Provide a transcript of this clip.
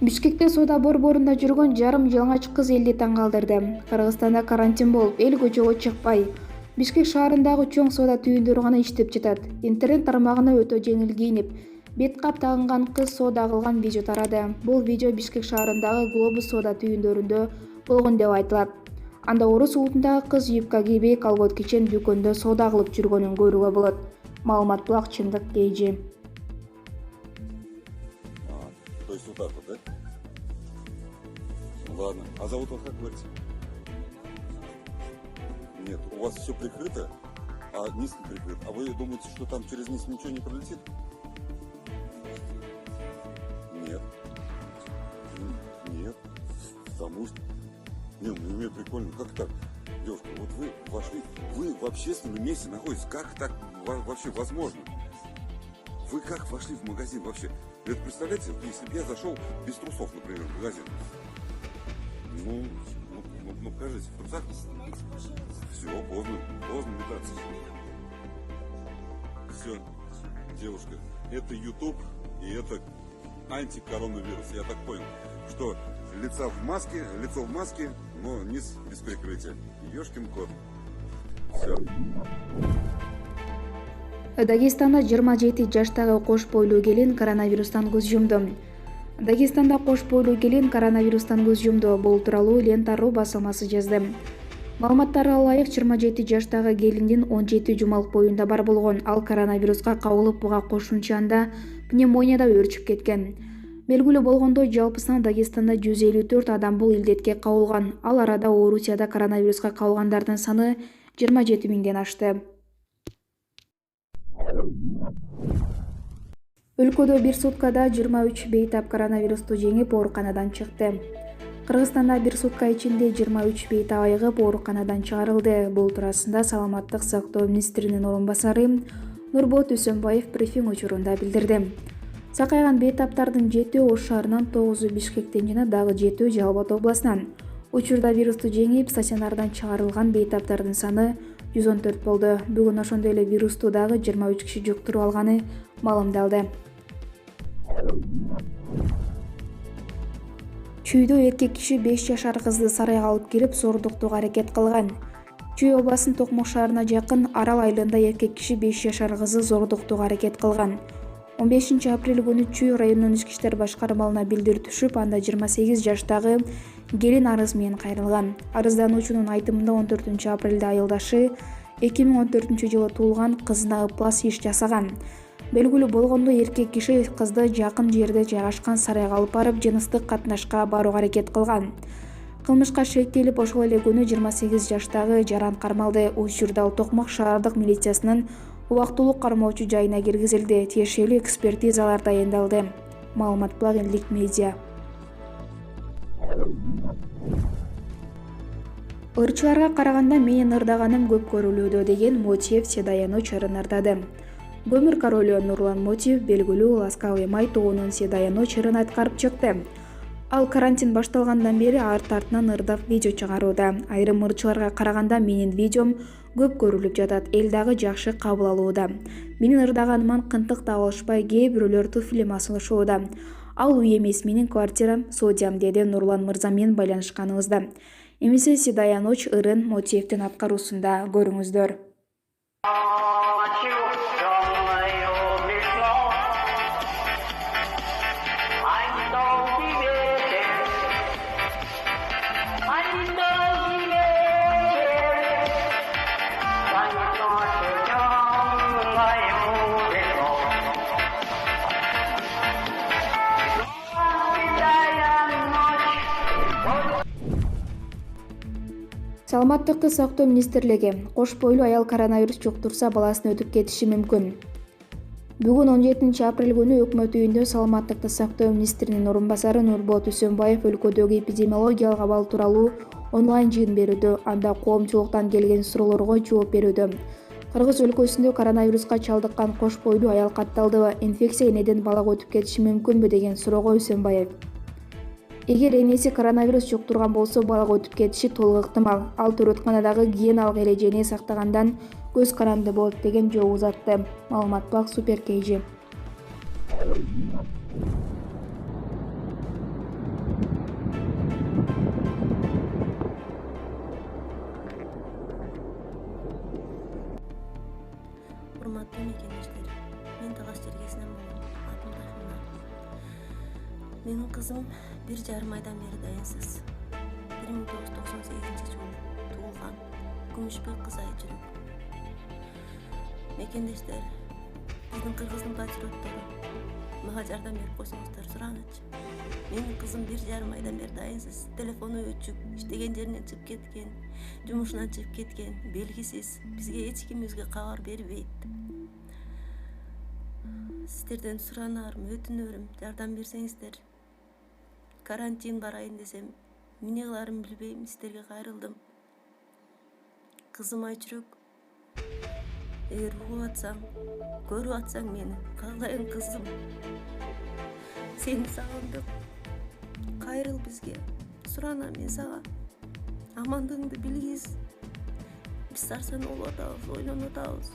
Бишкекте соода борборунда жүргөн жарым жалаңач кыз элди таң калтырды. Кыргызстанда карантин болуп, эл көчөгө чыкпай. Бишкек шаарындагы чоң соода түйүндөрү гана иштеп жатат. Интернет тармагына өтө жеңил кийинип, бет кап тагынган кыз соода кылган видео тарады. Бул видео Бишкек шаарындагы Глобус соода түйүндөрүндө болгон деп айтылат. Анда Орус улутундагы кыз юбка кийбей, колгот кичен дүкөндө соода кылып жүргөнүн көрүүгө болот. Маалымат булак чындык KG. То есть вот так вот, да? Ладно. А зовут вас как, говорите? Нет, у вас все прикрыто, а низ не прикрыт. А вы думаете, что там через низ ничего не пролетит? Нет. Нет. Потому что... Не, ну мне прикольно. Как так? Девушка, вот вы вошли, вы в общественном месте находитесь. Как так вообще возможно? Вы как вошли в магазин вообще? Это представляете, если бы я зашел без трусов, например, в магазин. Ну покажите, в трусах. Все, поздно метаться. Все, девушка, это YouTube и это антикоронавирус. Я так понял, что лицо в маске, но низ без прикрытия. Ёшкин кот. Все. Дагестанда 27 жаштагы кош бойлуу келин коронавирустан көз жумду. Дагестанда кош бойлуу келин коронавирустан көз жумду. Бул тууралуу Лента.ру басылмасы жазды. Маалыматтарга ылайык 27 жаштагы келиндин 17 жумалык боюнда бар болгон. Ал коронавируска кабылып, буга кошумча анда пневмония да өрчүп кеткен. Белгилүү болгондой, жалпысынан Дагестанда 154 адам бул илдетке кабылган. Ал арада Орусияда коронавируска кабылгандардын саны 27 миңден ашты. Өлкөдө бир суткада 23 бейтап коронавирусту жеңип ооруканадан чыкты. Кыргызстанда бир сутка ичинде 23 бейтап айыгып ооруканадан чыгарылды. Бул туурасында Саламаттык сактоо министринин орун басары Нурбот Үсөнбаев брифинг учурунда билдирди. Сакайган бейтаптардын 7 Ош шаарынан, 9 Бишкектен жана дагы 7 Жалал-Абад областынан. Учурда вирусту жеңип стационардан чыгарылган бейтаптардын саны 114 болду. Бүгүн ошондой эле вирусту дагы 23 киши жуктуруп алганы маалымдалды. Чүйдө эркек киши 5 жашар кызды сарайга алып кирип зордуктууга аракет кылган. Чүй областынын Токмок шаарына жакын Арал айылында эркек киши 5 жашар кызды зордуктууга аракет кылган. 15 апрель күнү Чүй районунун ички иштер башкармалына билдирүү түшүп, анда 28 жаштагы келин арыз менен кайрылган. Арыздануучунун айтымында 14 апрелде айылдашы 2014 жылы туулган кызына ыплас иш жасаган. Белгилүү болгондой, эркек киши кызды жакын жерде жайгашкан сарайга алып барып, жыныстык катнашка барууга аракет кылган. Кылмышка шектелип, ошол эле күнү 28 жаштагы жаран кармалды. Учурда ал Токмок шаардык милициясынын убактылуу кармоочу жайына киргизилди. Тиешелүү экспертизалар дайындалды. Маалымат булак Элдик медиа. Ырчыларга караганда менин ырдаганым көп көрүлүүдө деген Мотиев Седаяноч ырын ырдады. Көмүр королу Нурлан Мотиев белгилүү Ласкавый май тоонун Седаяноч ырын аткарып чыкты. Ал карантин башталгандан бери арт-артынан ырдап видео чыгарууда. Айрым ырчыларга караганда менин видеом көп көрүлүп жатат, эл дагы жакшы кабыл алууда. Менин ырдаганыман кынтык таап алышпай, кээ бирөөлөр туфлим асылышууда. Ал үй эмес, менин квартирам, судьям, деди Нурлан мырза менен байланышканыбызда. Эмесе Седаяноч ырын Мотиевдин аткаруусунда көрүңүздөр. Саламаттыкты сактоо министрлиги: кош бойлуу аял коронавирус жуктурса, баласын өтүп кетиши мүмкүн. Бүгүн 17 апрель күнү өкмөт үйүндө Саламаттыкты сактоо министринин орун басары Нурбот Үсөнбаев өлкөдөгү эпидемиологиялык абал тууралуу онлайн жыйын берүүдө, анда коомчулуктан келген суроолорго жооп берүүдө. Кыргыз өлкөсүндө коронавируска чалдыккан кош бойлуу аял катталдыбы, инфекция энеден балага өтүп кетиши мүмкүнбү деген суроого Үсөнбаев: эгер энеси коронавирус жуктурган болсо, балага өтүп кетиши толук ыктымал. Ал төрөтканадагы гигиеналык эрежени сактагандан көз каранды болот деген жооп узатты. Маалымат булак Супер KG. мекендештер, мен талаш жергесинен болом. Атым Рахимна. Менин кызым 1,5 айдан бери дайынсыз. 1998-жылы туулган. Күмүшбек кыз Айжүрөк. Мекендештер, биздин кыргыздын патриоттору, мага жардам берип койсоңуздар суранычы. Менин кызым 1,5 айдан бери дайынсыз. Телефону өчүк, иштеген жеринен чыгып кеткен, жумушунан чыгып кеткен, белгисиз. Бизге эч ким өзгө кабар бербейт. Сиздерден суранарым, өтүнөрүм, жардам берсеңиздер. Карантин барайын десем, эмне кыларымды билбейм, сиздерге кайрылдым. Кызым Айжүрөк, эгер угуп атсаң, көрүп атсаң мени, каалайын кызым. Сени сагындым. Кайрыл бизге. Суранам мен сага. Амандыгыңды билгиз. Биз сарсан болуп атабыз, ойлонуп атабыз.